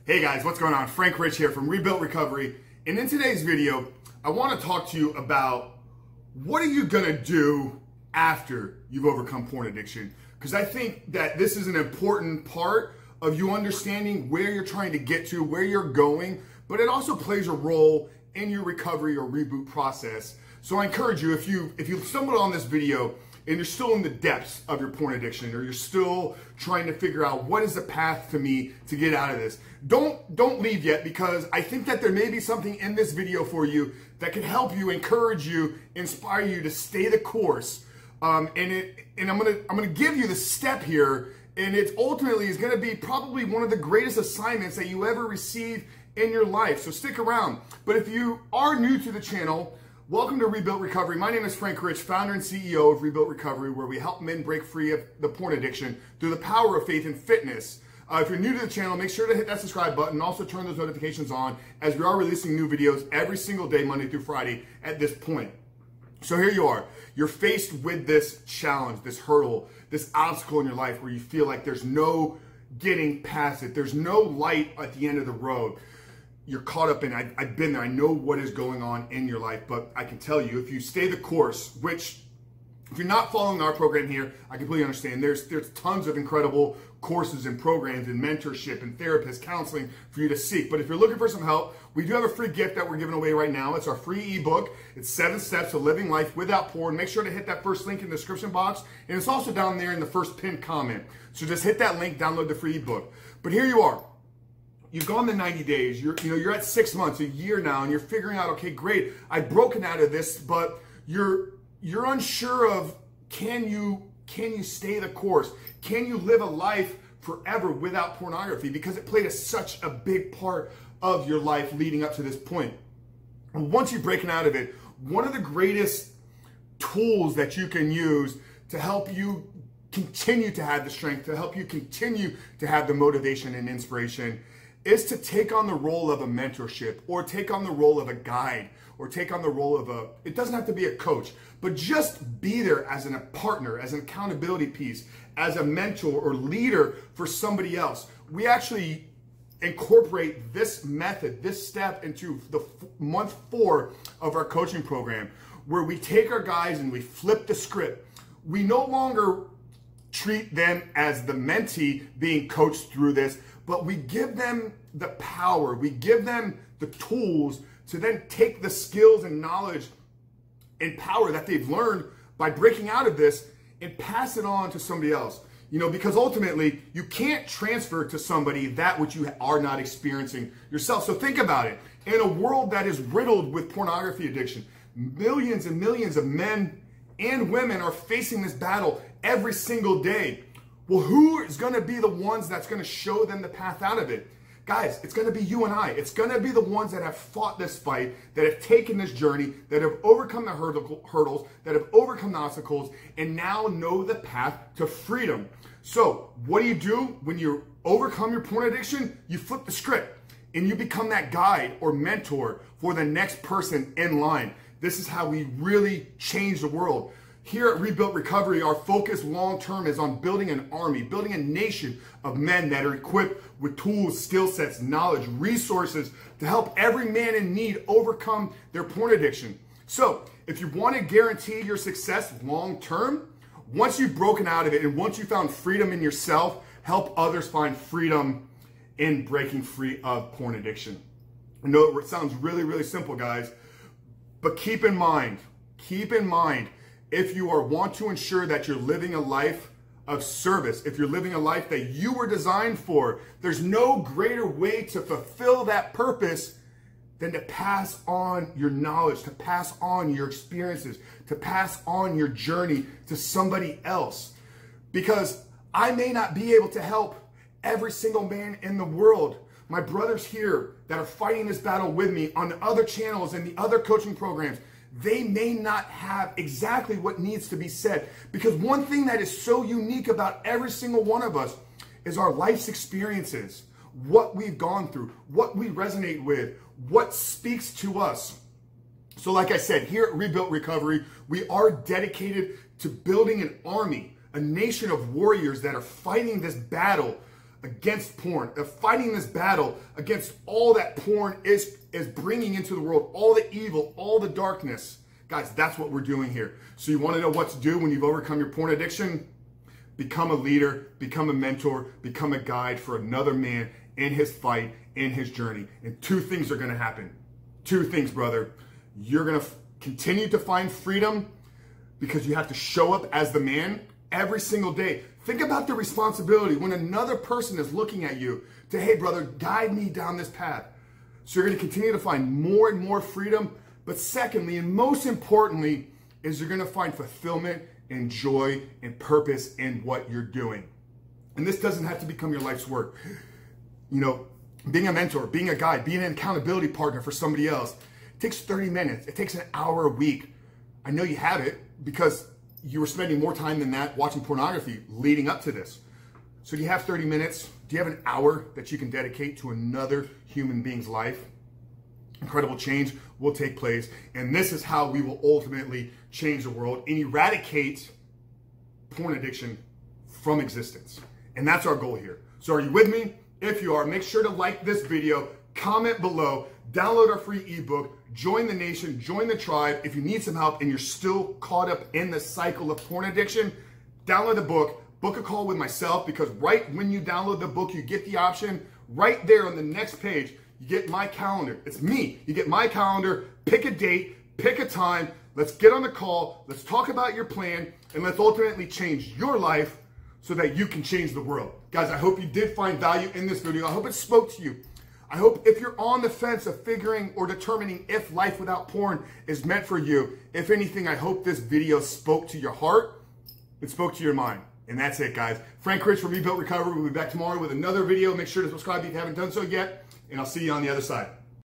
Hey guys, what's going on? Frank Rich here from Rebuilt Recovery. And in today's video, I want to talk to you about what are you going to do after you've overcome porn addiction? Because I think that this is an important part of you understanding where you're trying to get to, where you're going, but it also plays a role in your recovery or reboot process. So I encourage you, if you stumbled on this video and you're still in the depths of your porn addiction, or you're still trying to figure out what is the path to me to get out of this, don't leave yet, because I think that there may be something in this video for you that can help you, encourage you, inspire you to stay the course. And I'm gonna give you the step here, and it ultimately is gonna be probably one of the greatest assignments that you ever receive in your life. So stick around. But if you are new to the channel, welcome to Rebuilt Recovery. My name is Frank Rich, founder and CEO of Rebuilt Recovery, where we help men break free of the porn addiction through the power of faith and fitness. If you're new to the channel, make sure to hit that subscribe button and also turn those notifications on, as we are releasing new videos every single day, Monday through Friday at this point. So here you are. You're faced with this challenge, this hurdle, this obstacle in your life where you feel like there's no getting past it. There's no light at the end of the road. You're caught up in, I've been there, I know what is going on in your life, but I can tell you, if you stay the course, which if you're not following our program here, I completely understand. There's tons of incredible courses and programs and mentorship and therapist counseling for you to seek. But if you're looking for some help, we do have a free gift that we're giving away right now. It's our free ebook. It's 7 Steps to Living Life Without Porn. Make sure to hit that first link in the description box, and it's also down there in the first pinned comment. So just hit that link, download the free ebook. But here you are. You've gone the 90 days, you're at 6 months, a year now, and you're figuring out, okay, great, I've broken out of this, but you're unsure of, can you stay the course? Can you live a life forever without pornography? Because it played such a big part of your life leading up to this point. And once you've broken out of it, one of the greatest tools that you can use to help you continue to have the strength, to help you continue to have the motivation and inspiration, is to take on the role of a mentorship, or take on the role of a guide, or take on the role of it doesn't have to be a coach, but just be there as a partner, as an accountability piece, as a mentor or leader for somebody else. We actually incorporate this method, this step, into the month 4 of our coaching program, where we take our guys and we flip the script. We no longer treat them as the mentee being coached through this, but we give them the power, we give them the tools to then take the skills and knowledge and power that they've learned by breaking out of this and pass it on to somebody else. Because ultimately you can't transfer to somebody that which you are not experiencing yourself. So think about it. In a world that is riddled with pornography addiction, millions and millions of men and women are facing this battle every single day. Well, who is going to be the ones that's going to show them the path out of it? Guys, it's going to be you and I. It's going to be the ones that have fought this fight, that have taken this journey, that have overcome the hurdles, that have overcome the obstacles, and now know the path to freedom. So what do when you overcome your porn addiction? You flip the script and you become that guide or mentor for the next person in line. This is how we really change the world. Here at Rebuilt Recovery, our focus long-term is on building an army, building a nation of men that are equipped with tools, skill sets, knowledge, resources to help every man in need overcome their porn addiction. So, if you want to guarantee your success long-term, once you've broken out of it and once you found freedom in yourself, help others find freedom in breaking free of porn addiction. I know it sounds really, really simple, guys, but keep in mind, if you want to ensure that you're living a life of service, if you're living a life that you were designed for, there's no greater way to fulfill that purpose than to pass on your knowledge, to pass on your experiences, to pass on your journey to somebody else. Because I may not be able to help every single man in the world. My brothers here that are fighting this battle with me on the other channels and the other coaching programs, they may not have exactly what needs to be said. Because one thing that is so unique about every single one of us is our life's experiences, what we've gone through, what we resonate with, what speaks to us. So like I said, here at Rebuilt Recovery, we are dedicated to building an army, a nation of warriors that are fighting this battle against porn, of fighting this battle against all that porn is bringing into the world, all the evil, all the darkness. Guys, that's what we're doing here. So you want to know what to do when you've overcome your porn addiction? Become a leader, become a mentor, become a guide for another man in his fight, in his journey. And two things are going to happen. Two things, brother. You're going to continue to find freedom because you have to show up as the man every single day. Think about the responsibility when another person is looking at you to, hey, brother, guide me down this path. So you're going to continue to find more and more freedom. But secondly, and most importantly, is you're going to find fulfillment and joy and purpose in what you're doing. And this doesn't have to become your life's work. You know, being a mentor, being a guide, being an accountability partner for somebody else, it takes 30 minutes. It takes an hour a week. I know you have it because you were spending more time than that watching pornography leading up to this. So do you have 30 minutes? Do you have an hour that you can dedicate to another human being's life? Incredible change will take place. And this is how we will ultimately change the world and eradicate porn addiction from existence. And that's our goal here. So are you with me? If you are, make sure to like this video, comment below, download our free ebook, join the nation, join the tribe. If you need some help and you're still caught up in the cycle of porn addiction, download the book, book a call with myself, because right when you download the book, you get the option right there on the next page. You get my calendar. It's me. You get my calendar, pick a date, pick a time. Let's get on the call. Let's talk about your plan, and let's ultimately change your life so that you can change the world. Guys, I hope you did find value in this video. I hope it spoke to you. I hope if you're on the fence of figuring or determining if life without porn is meant for you, if anything, I hope this video spoke to your heart. It spoke to your mind. And that's it, guys. Frank Rich from Rebuilt Recovery. We'll be back tomorrow with another video. Make sure to subscribe if you haven't done so yet. And I'll see you on the other side.